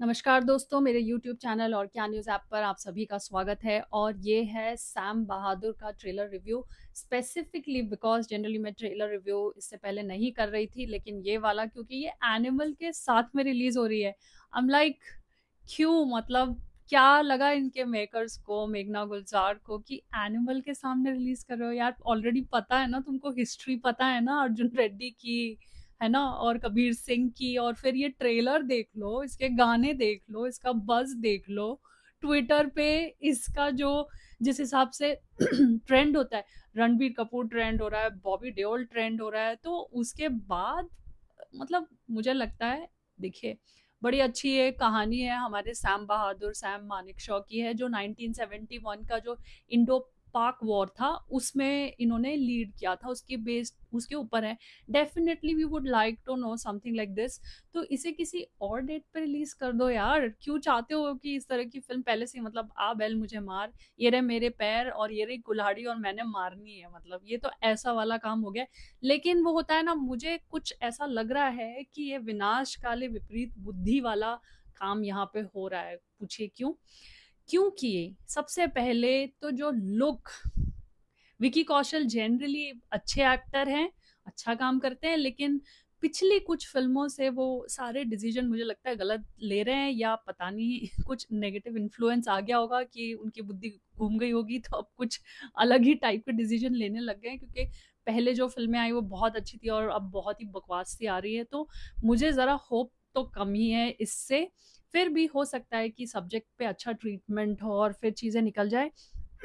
नमस्कार दोस्तों, मेरे YouTube चैनल और क्या न्यूज़ ऐप पर आप सभी का स्वागत है। और ये है सैम बहादुर का trailer review. Specifically because generally मैं ट्रेलर रिव्यू इससे पहले नहीं कर रही थी, लेकिन ये वाला क्योंकि ये एनिमल के साथ में रिलीज हो रही है। आई एम लाइक, क्यों? मतलब क्या लगा इनके मेकर्स को, मेघना गुलजार को, कि एनिमल के सामने रिलीज कर रहे हो? यार ऑलरेडी पता है ना तुमको, हिस्ट्री पता है ना अर्जुन रेड्डी की, है ना, और कबीर सिंह की। और फिर ये ट्रेलर देख लो, इसके गाने देख लो, इसका बज देख लो, ट्विटर पे इसका जो जिस हिसाब से ट्रेंड होता है, रणबीर कपूर ट्रेंड हो रहा है, बॉबी देओल ट्रेंड हो रहा है, तो उसके बाद मतलब मुझे लगता है, देखिए, बड़ी अच्छी एक कहानी है हमारे सैम बहादुर, सैम मानेकशॉ की है, जो 1971 का जो इंडो पाक वॉर था उसमें इन्होंने लीड किया था, उसके बेस्ड उसके ऊपर है। Definitely we would like to know something like this. तो इसे किसी और डेट पे रिलीज कर दो यार। क्यों चाहते हो कि इस तरह की फिल्म पहले से मतलब आ बैल मुझे मार, ये रहे मेरे पैर और ये रही कुल्हाड़ी और मैंने मारनी है, मतलब ये तो ऐसा वाला काम हो गया। लेकिन वो होता है ना, मुझे कुछ ऐसा लग रहा है कि ये विनाश काले विपरीत बुद्धि वाला काम यहाँ पे हो रहा है। पूछिए क्यों? क्योंकि सबसे पहले तो जो लुक, विकी कौशल जनरली अच्छे एक्टर हैं, अच्छा काम करते हैं, लेकिन पिछली कुछ फिल्मों से वो सारे डिसीजन मुझे लगता है गलत ले रहे हैं, या पता नहीं कुछ नेगेटिव इन्फ्लुएंस आ गया होगा कि उनकी बुद्धि घूम गई होगी, तो अब कुछ अलग ही टाइप के डिसीजन लेने लग गए हैं। क्योंकि पहले जो फिल्में आई वो बहुत अच्छी थी और अब बहुत ही बकवास सी आ रही है। तो मुझे ज़रा होप तो कम ही है इससे। फिर भी हो सकता है कि सब्जेक्ट पे अच्छा ट्रीटमेंट हो और फिर चीज़ें निकल जाए।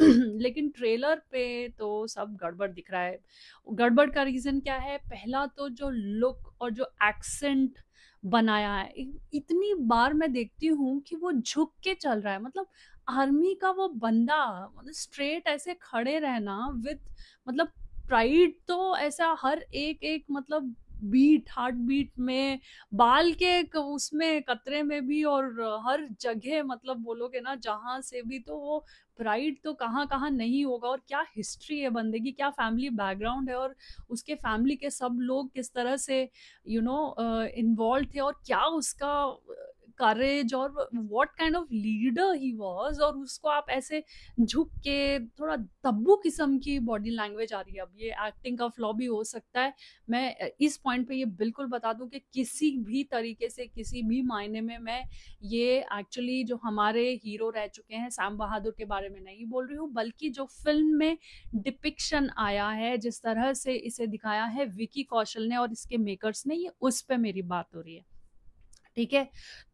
लेकिन ट्रेलर पे तो सब गड़बड़ दिख रहा है। गड़बड़ का रीजन क्या है? पहला तो जो लुक और जो एक्सेंट बनाया है, इतनी बार मैं देखती हूँ कि वो झुक के चल रहा है। मतलब आर्मी का वो बंदा, मतलब स्ट्रेट ऐसे खड़े रहना विद, मतलब प्राइड, तो ऐसा हर एक एक मतलब बीट, हार्ट बीट में, बाल के उसमें कतरे में भी, और हर जगह मतलब बोलोगे ना जहां से भी, तो वो प्राइड तो कहाँ कहाँ नहीं होगा। और क्या हिस्ट्री है बंदे की, क्या फैमिली बैकग्राउंड है, और उसके फैमिली के सब लोग किस तरह से इन्वॉल्व थे, और क्या उसका करेज और what kind of leader he was. और उसको आप ऐसे झुक के, थोड़ा तब्बू किस्म की बॉडी लैंग्वेज आ रही है। अब ये एक्टिंग का फ्लॉ भी हो सकता है। मैं इस पॉइंट पे ये बिल्कुल बता दूं कि किसी भी तरीके से, किसी भी मायने में मैं ये एक्चुअली जो हमारे हीरो रह चुके हैं सैम बहादुर के बारे में नहीं बोल रही हूँ, बल्कि जो फिल्म में डिपिक्शन आया है, जिस तरह से इसे दिखाया है विकी कौशल ने और इसके मेकर्स ने, ये उस पे मेरी बात हो रही है। ठीक है।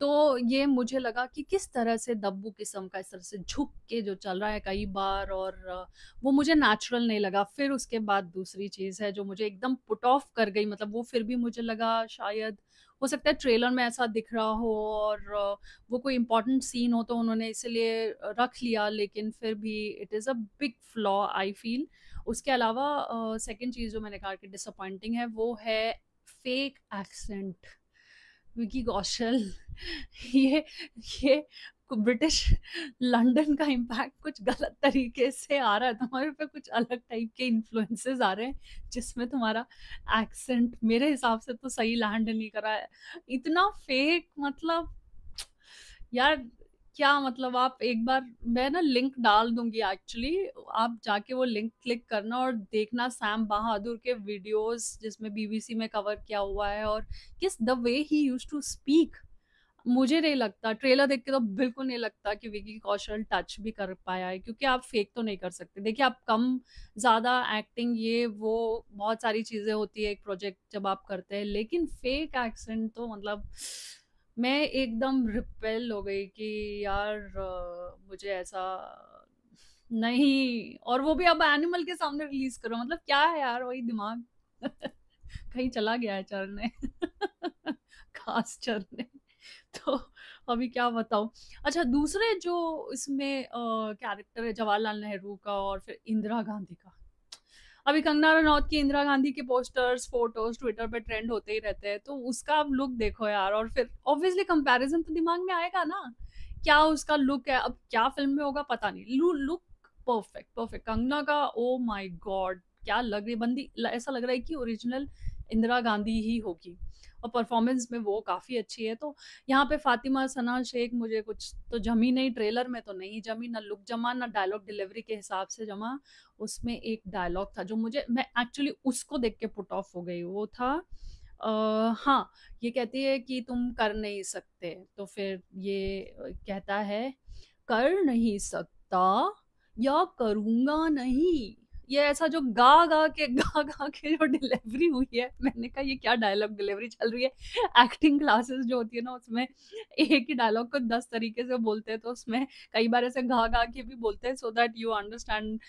तो ये मुझे लगा कि किस तरह से दब्बू किस्म का इस तरह से झुक के जो चल रहा है कई बार, और वो मुझे नेचुरल नहीं लगा। फिर उसके बाद दूसरी चीज है जो मुझे एकदम पुट ऑफ कर गई, मतलब वो फिर भी मुझे लगा शायद हो सकता है ट्रेलर में ऐसा दिख रहा हो, और वो कोई इंपॉर्टेंट सीन हो तो उन्होंने इसलिए रख लिया, लेकिन फिर भी it is a big flaw I feel. उसके अलावा सेकंड चीज जो मैंने कहा कि डिसअपॉइंटिंग है, वो है फेक एक्सेंट। विकी कौशल ये ये ब्रिटिश लंदन का इम्पैक्ट कुछ गलत तरीके से आ रहा है तुम्हारे पे, कुछ अलग टाइप के इन्फ्लुएंसेस आ रहे हैं, जिसमें तुम्हारा एक्सेंट मेरे हिसाब से तो सही लैंड नहीं करा है। इतना फेक, मतलब यार, क्या मतलब? आप एक बार, मैं ना लिंक डाल दूंगी एक्चुअली, आप जाके वो लिंक क्लिक करना और देखना सैम बहादुर के वीडियोस जिसमें बीबीसी में कवर किया हुआ है, और किस the way he use to speak. मुझे नहीं लगता, ट्रेलर देख के तो बिल्कुल नहीं लगता कि विकी कौशल टच भी कर पाया है, क्योंकि आप फेक तो नहीं कर सकते। देखिए, आप कम ज्यादा एक्टिंग, ये वो बहुत सारी चीजें होती है एक प्रोजेक्ट जब आप करते हैं, लेकिन फेक एक्सेंट तो मतलब मैं एकदम रिपेल हो गई कि यार मुझे ऐसा नहीं। और वो भी अब एनिमल के सामने रिलीज करो, मतलब क्या है यार, वही दिमाग कहीं चला गया है चरने खास चरने। तो अभी क्या बताऊं। अच्छा, दूसरे जो इसमें कैरेक्टर है जवाहरलाल नेहरू का और फिर इंदिरा गांधी का। अभी कंगना रनौत की इंदिरा गांधी के पोस्टर्स, फोटोज ट्विटर पे ट्रेंड होते ही रहते हैं, तो उसका आप लुक देखो यार, और फिर ऑब्वियसली कंपैरिजन तो दिमाग में आएगा ना। क्या उसका लुक है, अब क्या फिल्म में होगा पता नहीं। लुक परफेक्ट परफेक्ट कंगना का, ओ माय गॉड, क्या लग रही बंदी, ऐसा लग रहा है कि ओरिजिनल इंदिरा गांधी ही होगी। और परफॉर्मेंस में वो काफ़ी अच्छी है। तो यहाँ पे फातिमा सना शेख मुझे कुछ तो जमी नहीं, ट्रेलर में तो नहीं जमी, ना लुक जमा, ना डायलॉग डिलीवरी के हिसाब से जमा। उसमें एक डायलॉग था जो मुझे, मैं एक्चुअली उसको देख के पुट ऑफ हो गई। वो था हाँ, ये कहती है कि तुम कर नहीं सकते, तो फिर ये कहता है कर नहीं सकता या करूंगा नहीं। ये ऐसा जो गा गा के जो डिलीवरी हुई है, मैंने कहा ये क्या डायलॉग डिलीवरी चल रही है। एक्टिंग क्लासेस जो होती है ना, उसमें एक ही डायलॉग को 10 तरीके से बोलते हैं, तो उसमें कई बार ऐसे गा गा के भी बोलते हैं so that you understand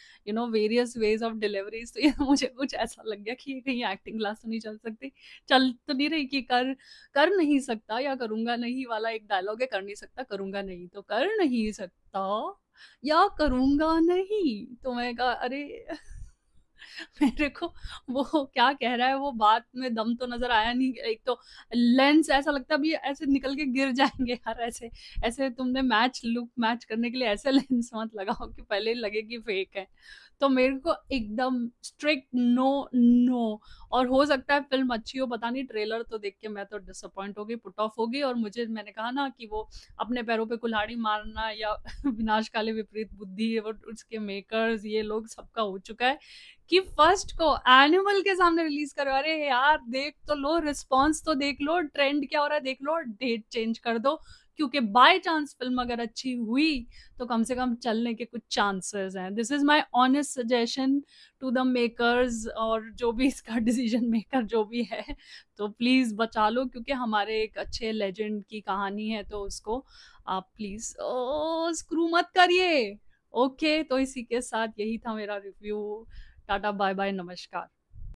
various ways of deliveries. तो ये मुझे कुछ ऐसा लग गया कि ये कहीं एक्टिंग क्लास तो नहीं चल सकती, चल तो नहीं रही कि कर कर नहीं सकता या करूंगा नहीं वाला एक डायलॉग है, कर नहीं सकता करूंगा नहीं, तो कर नहीं सकता या करूंगा नहीं। तो मैं कहा अरे मेरे को वो क्या कह रहा है, वो बात में दम तो नजर आया नहीं। एक तो लेंस ऐसा लगता है अभी ऐसे निकल के गिर जाएंगे यार। ऐसे ऐसे तुमने लुक मैच करने के लिए ऐसे लेंस मत लगाओ कि पहले लगे कि फेक है। तो मेरे को एकदम स्ट्रिक्ट नो नो। और हो सकता है फिल्म अच्छी हो, पता नहीं, ट्रेलर तो देख के मैं तो डिसअपॉइंट हो गई, पुट ऑफ हो गई। और मुझे, मैंने कहा ना कि वो अपने पैरों पे कुल्हाड़ी मारना या विनाश काले विपरीत बुद्धि, वो उसके मेकर्स ये लोग सबका हो चुका है कि फर्स्ट को एनिमल के सामने रिलीज करो। अरे यार देख तो लो, रिस्पॉन्स तो देख लो, ट्रेंड क्या हो रहा है देख लो, डेट चेंज कर दो, क्योंकि बाय चांस फिल्म अगर अच्छी हुई तो कम से कम चलने के कुछ चांसेस हैं। This is my honest suggestion to the makers, और जो भी इसका डिसीजन मेकर जो भी है, तो प्लीज बचा लो, क्योंकि हमारे एक अच्छे लेजेंड की कहानी है, तो उसको आप प्लीज स्क्रू मत करिए। ओके, तो इसी के साथ यही था मेरा रिव्यू। टाटा बाय बाय, नमस्कार।